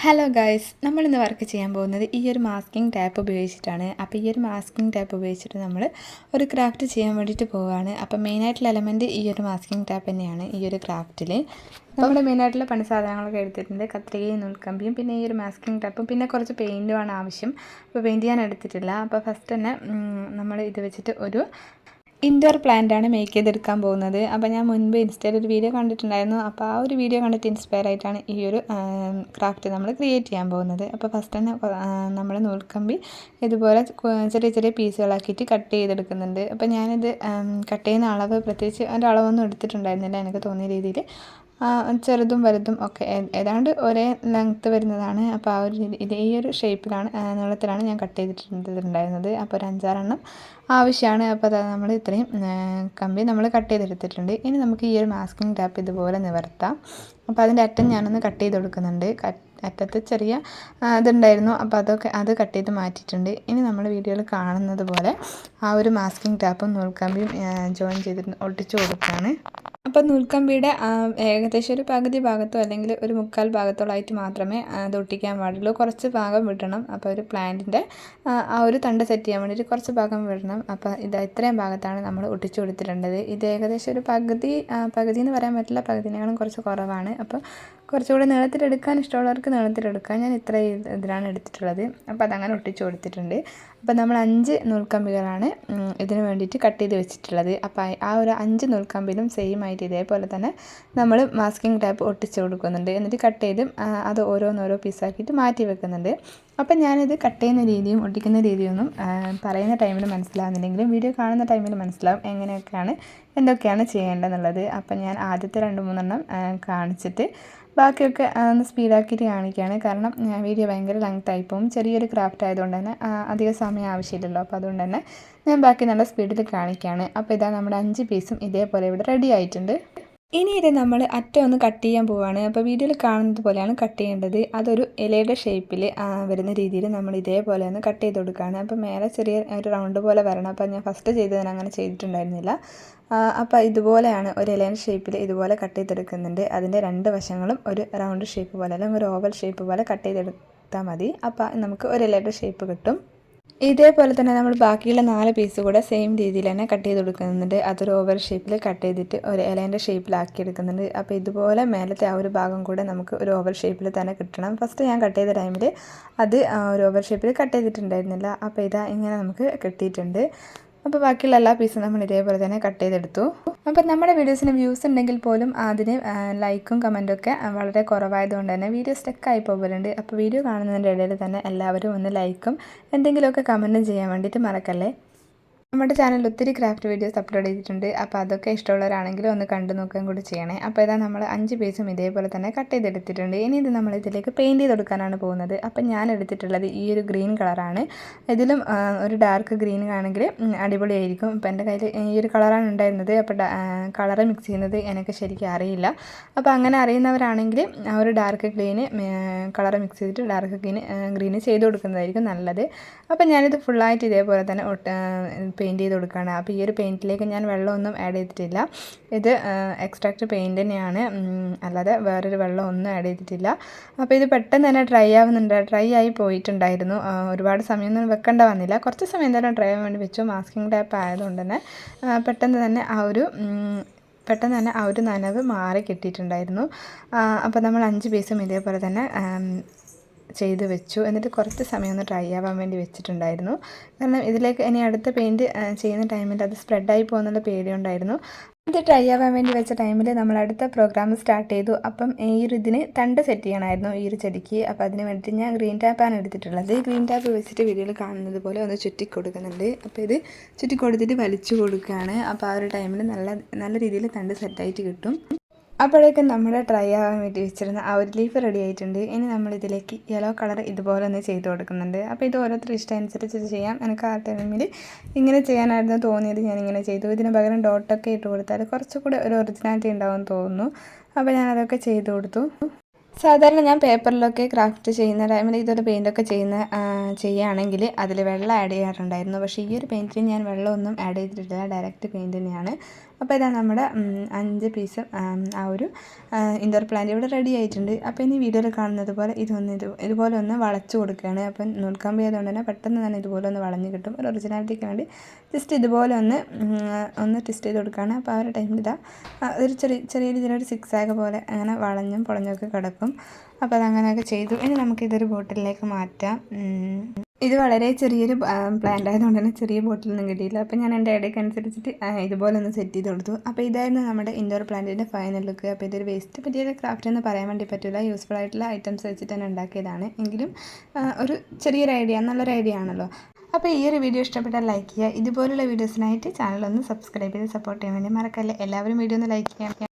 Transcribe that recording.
Hello guys, നമ്മളിന്ന് work ചെയ്യാൻ പോകുന്നത് ഈ ഒരു മാസ്കിംഗ് ടാപ്പ് ഉപയോഗിച്ചിട്ടാണ്. അപ്പോൾ ഈ ഒരു മാസ്കിംഗ് ടാപ്പ് ഉപയോഗിച്ചിട്ട് നമ്മൾ ഒരു ക്രാഫ്റ്റ് ചെയ്യാൻ വേണ്ടിയിട്ട് പോവുകയാണ്. അപ്പോൾ മെയിനായിട്ടുള്ള എലമെൻറ്റ് ഈ ഒരു മാസ്കിംഗ് ടാപ്പ് തന്നെയാണ്. ഈ ഒരു ക്രാഫ്റ്റിൽ നമ്മുടെ മെയിനായിട്ടുള്ള പണി സാധനങ്ങളൊക്കെ എടുത്തിട്ടുണ്ട്. കത്രികയും നൂൽക്കമ്പിയും പിന്നെ ഈ ഒരു മാസ്കിംഗ് ടാപ്പും പിന്നെ കുറച്ച് പെയിൻറ്റുമാണ് ആവശ്യം. അപ്പോൾ പെയിൻറ്റ് ഞാൻ എടുത്തിട്ടില്ല. അപ്പോൾ ഫസ്റ്റ് തന്നെ നമ്മൾ ഇത് വെച്ചിട്ട് ഒരു ഇൻഡോർ പ്ലാന്റാണ് മേക്ക് ചെയ്തെടുക്കാൻ പോകുന്നത്. അപ്പോൾ ഞാൻ മുൻപ് ഇൻസ്റ്റയിൽ ഒരു വീഡിയോ കണ്ടിട്ടുണ്ടായിരുന്നു. അപ്പോൾ ആ ഒരു വീഡിയോ കണ്ടിട്ട് ഇൻസ്പയർ ആയിട്ടാണ് ഈ ഒരു ക്രാഫ്റ്റ് നമ്മൾ ക്രിയേറ്റ് ചെയ്യാൻ പോകുന്നത്. അപ്പോൾ ഫസ്റ്റ് തന്നെ നമ്മൾ നൂൽക്കമ്പി ഇതുപോലെ ചെറിയ ചെറിയ പീസുകളാക്കിയിട്ട് കട്ട് ചെയ്തെടുക്കുന്നുണ്ട്. അപ്പോൾ ഞാനിത് കട്ട് ചെയ്യുന്ന അളവ് പ്രത്യേകിച്ച് ഒരു അളവൊന്നും എടുത്തിട്ടുണ്ടായിരുന്നില്ല. എനിക്ക് തോന്നിയ രീതിയിൽ ചെറുതും വലുതും ഒക്കെ ഏതാണ്ട് ഒരേ ലെങ്ത്ത് വരുന്നതാണ്. അപ്പോൾ ആ ഒരു ഈ ഒരു ഷേപ്പിലാണ് നീളത്തിലാണ് ഞാൻ കട്ട് ചെയ്തിട്ടുണ്ടായിരുന്നത്. അപ്പോൾ ഒരു 5-6 ആവശ്യമാണ്. അപ്പോൾ അത് നമ്മൾ ഇത്രയും കമ്പി നമ്മൾ കട്ട് ചെയ്തെടുത്തിട്ടുണ്ട്. ഇനി നമുക്ക് ഈ ഒരു മാസ്കിംഗ് ടാപ്പ് ഇതുപോലെ നിവർത്താം. അപ്പോൾ അതിൻ്റെ അറ്റം ഞാനൊന്ന് കട്ട് ചെയ്ത് കൊടുക്കുന്നുണ്ട്. അറ്റത്ത് ചെറിയ ഇതുണ്ടായിരുന്നു. അപ്പോൾ അത് കട്ട് ചെയ്ത് മാറ്റിയിട്ടുണ്ട്. ഇനി നമ്മൾ വീഡിയോയിൽ കാണുന്നത് പോലെ ആ ഒരു മാസ്കിംഗ് ടാപ്പും നൂൽക്കമ്പിയും ജോയിൻ ചെയ്തിട്ട് ഒട്ടിച്ചു കൊടുക്കുകയാണ്. അപ്പോൾ നൂൽക്കമ്പിയുടെ ഏകദേശം ഒരു പകുതി ഭാഗത്തോ അല്ലെങ്കിൽ ഒരു 1/4 ഭാഗത്തോളമായിട്ട് മാത്രമേ അത് ഒട്ടിക്കാൻ പാടുള്ളൂ. കുറച്ച് ഭാഗം വിടണം. അപ്പോൾ ഒരു പ്ലാന്റിൻ്റെ ആ ഒരു തണ്ട് സെറ്റ് ചെയ്യാൻ വേണ്ടിയിട്ട് കുറച്ച് ഭാഗം വിടണം. അപ്പോൾ ഇത്രയും ഭാഗത്താണ് നമ്മൾ ഒട്ടിച്ചു കൊടുത്തിട്ടുള്ളത്. ഇത് ഏകദേശം ഒരു പകുതി എന്ന് പറയാൻ പറ്റില്ല, പകുതിനേക്കാളും കുറച്ച് കുറവാണ്. അപ്പോൾ കുറച്ചുകൂടി നീളത്തിലെടുക്കാൻ ഇഷ്ടമുള്ളവർക്ക് നീളത്തിലെടുക്കാം. ഞാൻ ഇത്ര ഇതിലാണ് എടുത്തിട്ടുള്ളത്. അപ്പോൾ അതങ്ങനെ ഒട്ടിച്ചു കൊടുത്തിട്ടുണ്ട്. അപ്പോൾ നമ്മൾ 5 നൂൽക്കമ്പികളാണ് ഇതിന് വേണ്ടിയിട്ട് കട്ട് ചെയ്ത് വെച്ചിട്ടുള്ളത്. അപ്പോൾ ആ ഒരു 5 നൂൽക്കമ്പിലും സെയിം ആയിട്ട് ഇതേപോലെ തന്നെ നമ്മൾ മാസ്കിംഗ് ടാപ്പ് ഒട്ടിച്ച് കൊടുക്കുന്നുണ്ട്. എന്നിട്ട് കട്ട് ചെയ്ത് അത് ഓരോന്നോരോ പീസാക്കിയിട്ട് മാറ്റി വെക്കുന്നുണ്ട്. അപ്പം ഞാനിത് കട്ട് ചെയ്യുന്ന രീതിയും ഒട്ടിക്കുന്ന രീതിയൊന്നും പറയുന്ന ടൈമിൽ മനസ്സിലാകുന്നില്ലെങ്കിലും വീഡിയോ കാണുന്ന ടൈമിൽ മനസ്സിലാവും എന്തൊക്കെയാണ് ചെയ്യേണ്ടതെന്നുള്ളത്. അപ്പം ഞാൻ ആദ്യത്തെ 2-3 കാണിച്ചിട്ട് ബാക്കിയൊക്കെ ഒന്ന് സ്പീഡാക്കിയിട്ട് കാണിക്കുകയാണ്. കാരണം വീഡിയോ ഭയങ്കര ലെങ്ത് ആയിപ്പോവും. ചെറിയൊരു ക്രാഫ്റ്റ് ആയതുകൊണ്ട് തന്നെ അധികം സമയം ആവശ്യമില്ലല്ലോ. അപ്പോൾ അതുകൊണ്ട് തന്നെ ഞാൻ ബാക്കി നല്ല സ്പീഡിൽ കാണിക്കുകയാണ്. അപ്പോൾ ഇതാ നമ്മുടെ 5 പീസും ഇതേപോലെ ഇവിടെ റെഡി ആയിട്ടുണ്ട്. ഇനി ഇത് നമ്മൾ അറ്റം ഒന്ന് കട്ട് ചെയ്യാൻ പോവുകയാണ്. അപ്പോൾ വീഡിയോയിൽ കാണുന്നത് പോലെയാണ് കട്ട് ചെയ്യേണ്ടത്. അതൊരു ഇലയുടെ ഷേപ്പിൽ വരുന്ന രീതിയിൽ നമ്മൾ ഇതേപോലെ ഒന്ന് കട്ട് ചെയ്ത് കൊടുക്കുകയാണ്. അപ്പോൾ മേലെ ചെറിയ ഒരു റൗണ്ട് പോലെ വരണം. അപ്പോൾ ഞാൻ ഫസ്റ്റ് ചെയ്തതിന് അങ്ങനെ ചെയ്തിട്ടുണ്ടായിരുന്നില്ല. അപ്പോൾ ഇതുപോലെയാണ് ഒരു ഇലയുടെ ഷേപ്പിൽ ഇതുപോലെ കട്ട് ചെയ്തെടുക്കുന്നുണ്ട്. അതിൻ്റെ 2 വശങ്ങളും ഒരു റൗണ്ട് ഷേപ്പ് പോലെ അല്ലെങ്കിൽ ഒരു ഓവൽ ഷേപ്പ് പോലെ കട്ട് ചെയ്തെടുത്താൽ മതി. അപ്പോൾ നമുക്ക് ഒരു ഇലയുടെ ഷേപ്പ് കിട്ടും. ഇതേപോലെ തന്നെ നമ്മൾ ബാക്കിയുള്ള 4 പീസ് കൂടെ സെയിം രീതിയിൽ തന്നെ കട്ട് ചെയ്ത് കൊടുക്കുന്നുണ്ട്. അതൊരു ഓവൽ ഷേപ്പിൽ കട്ട് ചെയ്തിട്ട് ഒരു ഇലേൻ്റെ ഷേപ്പിലാക്കി എടുക്കുന്നുണ്ട്. അപ്പോൾ ഇതുപോലെ മേലത്തെ ആ ഒരു ഭാഗം കൂടെ നമുക്ക് ഒരു ഓവൽ ഷേപ്പിൽ തന്നെ കിട്ടണം. ഫസ്റ്റ് ഞാൻ കട്ട് ചെയ്ത ടൈമിൽ അത് ഒരു ഓവൽ ഷേപ്പിൽ കട്ട് ചെയ്തിട്ടുണ്ടായിരുന്നില്ല. അപ്പോൾ ഇങ്ങനെ നമുക്ക് കിട്ടിയിട്ടുണ്ട്. അപ്പോൾ ബാക്കിയുള്ള എല്ലാ പീസും നമ്മൾ ഇതേപോലെ തന്നെ കട്ട് ചെയ്തെടുത്തു. അപ്പോൾ നമ്മുടെ വീഡിയോസിന് വ്യൂസ് ഉണ്ടെങ്കിൽ പോലും അതിന് ലൈക്കും കമൻറ്റും ഒക്കെ വളരെ കുറവായതുകൊണ്ട് തന്നെ വീഡിയോ സ്റ്റക്കായി പോകലുണ്ട്. അപ്പോൾ വീഡിയോ കാണുന്നതിൻ്റെ ഇടയിൽ തന്നെ എല്ലാവരും ഒന്ന് ലൈക്കും എന്തെങ്കിലുമൊക്കെ കമൻറ്റും ചെയ്യാൻ വേണ്ടിയിട്ട് മറക്കല്ലേ. നമ്മുടെ ചാനലിൽ ഒത്തിരി ക്രാഫ്റ്റ് വീഡിയോസ് അപ്ലോഡ് ചെയ്തിട്ടുണ്ട്. അപ്പോൾ അതൊക്കെ ഇഷ്ടമുള്ളവരാണെങ്കിൽ ഒന്ന് കണ്ടു നോക്കുകയും കൂടി ചെയ്യണേ. അപ്പോൾ ഇതാ നമ്മൾ 5 പീസും ഇതേപോലെ തന്നെ കട്ട് ചെയ്തെടുത്തിട്ടുണ്ട്. ഇനി ഇത് നമ്മൾ ഇതിലേക്ക് പെയിൻറ്റ് ചെയ്ത് കൊടുക്കാനാണ് പോകുന്നത്. അപ്പം ഞാൻ എടുത്തിട്ടുള്ളത് ഈ ഒരു ഗ്രീൻ കളറാണ്. ഇതിലും ഒരു ഡാർക്ക് ഗ്രീൻ ആണെങ്കിൽ അടിപൊളിയായിരിക്കും. അപ്പോൾ എൻ്റെ കയ്യിൽ ഈ ഒരു കളറാണ് ഉണ്ടായിരുന്നത്. അപ്പോൾ കളറ് മിക്സ് ചെയ്യുന്നത് എനിക്ക് ശരിക്കും അറിയില്ല. അപ്പോൾ അങ്ങനെ അറിയുന്നവരാണെങ്കിൽ ആ ഒരു ഡാർക്ക് കളറ് മിക്സ് ചെയ്തിട്ട് ഡാർക്ക് ഗ്രീന് ചെയ്ത് കൊടുക്കുന്നതായിരിക്കും നല്ലത്. അപ്പോൾ ഞാനിത് ഫുള്ളായിട്ട് ഇതേപോലെ തന്നെ പെയിൻറ്റ് ചെയ്ത് കൊടുക്കുകയാണ്. അപ്പോൾ ഈ ഒരു പെയിൻറ്റിലേക്ക് ഞാൻ വെള്ളമൊന്നും ആഡ് ചെയ്തിട്ടില്ല. ഇത് എക്സ്ട്രാക്റ്റ് പെയിൻറ്റ് തന്നെയാണ്, അല്ലാതെ വേറൊരു വെള്ളമൊന്നും ആഡ് ചെയ്തിട്ടില്ല. അപ്പോൾ ഇത് പെട്ടെന്ന് തന്നെ ഡ്രൈ ആയി പോയിട്ടുണ്ടായിരുന്നു. ഒരുപാട് സമയമൊന്നും വെക്കേണ്ട വന്നില്ല. കുറച്ച് സമയം എന്തായാലും ഡ്രൈ ആവാൻ വേണ്ടി വെച്ചു. മാസ്കിംഗ് ടാപ്പ് ആയതുകൊണ്ട് തന്നെ പെട്ടെന്ന് തന്നെ ആ ഒരു നനവ് മാറി കിട്ടിയിട്ടുണ്ടായിരുന്നു. അപ്പോൾ നമ്മൾ 5 പീസും ഇതേപോലെ തന്നെ ചെയ്ത് വെച്ചു. എന്നിട്ട് കുറച്ച് സമയം ഒന്ന് ഡ്രൈ ആവാൻ വേണ്ടി വെച്ചിട്ടുണ്ടായിരുന്നു. കാരണം ഇതിലേക്ക് ഇനി അടുത്ത പെയിൻറ്റ് ചെയ്യുന്ന ടൈമിൽ അത് സ്പ്രെഡായി പോകുന്നുള്ള പേടിയുണ്ടായിരുന്നു. ഇത് ഡ്രൈ ആവാൻ വേണ്ടി വെച്ച ടൈമിൽ നമ്മൾ അടുത്ത പ്രോഗ്രാം സ്റ്റാർട്ട് ചെയ്തു. അപ്പം ഈ ഒരു ഇതിന് തണ്ട് സെറ്റ് ചെയ്യണമായിരുന്നു ഈ ഒരു ചെടിക്ക്. അപ്പോൾ അതിന് വേണ്ടിയിട്ട് ഞാൻ ഗ്രീൻ ടാപ്പാണ് എടുത്തിട്ടുള്ളത്. ഗ്രീൻ ടാപ്പ് വെച്ചിട്ട് വീഡിയോയിൽ കാണുന്നത് പോലെ ഒന്ന് ചുറ്റി കൊടുക്കുന്നുണ്ട്. അപ്പോൾ ഇത് ചുറ്റി കൊടുത്തിട്ട് വലിച്ചു കൊടുക്കുകയാണ്. അപ്പോൾ ആ ഒരു ടൈമിൽ നല്ല രീതിയിൽ തണ്ട് സെറ്റായിട്ട് കിട്ടും. അപ്പോഴേക്കും നമ്മുടെ ഡ്രൈ ആവാൻ വേണ്ടി വെച്ചിരുന്ന ആ ഒരു ലീഫ് റെഡി ആയിട്ടുണ്ട്. ഇനി നമ്മളിതിലേക്ക് യെല്ലോ കളർ ഇതുപോലെ ഒന്ന് ചെയ്ത് കൊടുക്കുന്നുണ്ട്. അപ്പോൾ ഇത് ഓരോരുത്തർ ഇഷ്ടം അനുസരിച്ച് ചെയ്യാം. എനിക്ക് ആ ടൈമിൽ ഇങ്ങനെ ചെയ്യാനായിരുന്നു തോന്നിയത്, ഞാനിങ്ങനെ ചെയ്തു. ഇതിന് പകരം ഡോട്ടൊക്കെ ഇട്ട് കൊടുത്താൽ കുറച്ചുകൂടെ ഒരു ഒറിജിനാലിറ്റി ഉണ്ടാവുമെന്ന് തോന്നുന്നു. അപ്പോൾ ഞാനതൊക്കെ ചെയ്ത് കൊടുത്തു. സാധാരണ ഞാൻ പേപ്പറിലൊക്കെ ക്രാഫ്റ്റ് ചെയ്യുന്ന ടൈമിൽ ഇതൊരു പെയിൻറ്റൊക്കെ ചെയ്യുകയാണെങ്കിൽ അതിൽ വെള്ളം ആഡ് ചെയ്യാറുണ്ടായിരുന്നു. പക്ഷേ ഈ ഒരു പെയിൻറ്റിൽ ഞാൻ വെള്ളമൊന്നും ആഡ് ചെയ്തിട്ടില്ല, ഡയറക്റ്റ് പെയിൻറ്റ് തന്നെയാണ്. അപ്പോൾ ഇതാ നമ്മുടെ 5 പീസ് ആ ഒരു ഇൻഡോർ പ്ലാന്റ് ഇവിടെ റെഡി ആയിട്ടുണ്ട്. അപ്പോൾ ഇനി വീഡിയോയിൽ കാണുന്നത് പോലെ ഇതുപോലെ ഒന്ന് വളച്ചു കൊടുക്കുകയാണ്. അപ്പം നൂൽക്കമ്പി ആയതുകൊണ്ട് തന്നെ പെട്ടെന്ന് തന്നെ ഇതുപോലെ ഒന്ന് വളഞ്ഞ് കിട്ടും. ഒരു ഒറിജിനാലിറ്റിക്ക് വേണ്ടി ജസ്റ്റ് ഇതുപോലെ ഒന്ന് ട്വിസ്റ്റ് ചെയ്ത് കൊടുക്കുകയാണ്. അപ്പോൾ ആ ഒരു ടൈമിൽ ഇതാ ഒരു ചെറിയ രീതിയിലൊരു സിക്സാഗ് പോലെ അങ്ങനെ വളഞ്ഞും പൊളഞ്ഞൊക്കെ കിടക്കും. അപ്പോൾ അതങ്ങനെയൊക്കെ ചെയ്തു. ഇനി നമുക്കിതൊരു ബോട്ടിലേക്ക് മാറ്റാം. ഇത് വളരെ ചെറിയൊരു പ്ലാന്റ് ആയതുകൊണ്ട് തന്നെ ചെറിയ ബോട്ടിലൊന്നും കിട്ടിയില്ല. അപ്പോൾ ഞാൻ എൻ്റെ ഐഡിയക്ക് അനുസരിച്ചിട്ട് ഇതുപോലെ ഒന്ന് സെറ്റ് ചെയ്ത് കൊടുത്തു. അപ്പോൾ ഇതായിരുന്നു നമ്മുടെ ഇൻഡോർ പ്ലാന്റിൻ്റെ ഫൈനൽ ലുക്ക്. അപ്പോൾ ഇതൊരു വേസ്റ്റ് പറ്റിയ ക്രാഫ്റ്റ് എന്ന് പറയാൻ വേണ്ടി പറ്റില്ല. യൂസ്ഫുൾ ആയിട്ടുള്ള ഐറ്റംസ് വെച്ചിട്ട് തന്നെ ഉണ്ടാക്കിയതാണ്. എങ്കിലും ഒരു ചെറിയൊരു ഐഡിയ, നല്ലൊരു ഐഡിയ ആണല്ലോ. അപ്പോൾ ഈ ഒരു വീഡിയോ ഇഷ്ടപ്പെട്ടാൽ ലൈക്ക് ചെയ്യുക. ഇതുപോലുള്ള വീഡിയോസിനായിട്ട് ചാനലൊന്ന് സബ്സ്ക്രൈബ് ചെയ്ത് സപ്പോർട്ട് ചെയ്യാൻ വേണ്ടി മറക്കല്ലേ. എല്ലാവരും വീഡിയോ ഒന്ന് ലൈക്ക് ചെയ്യാം.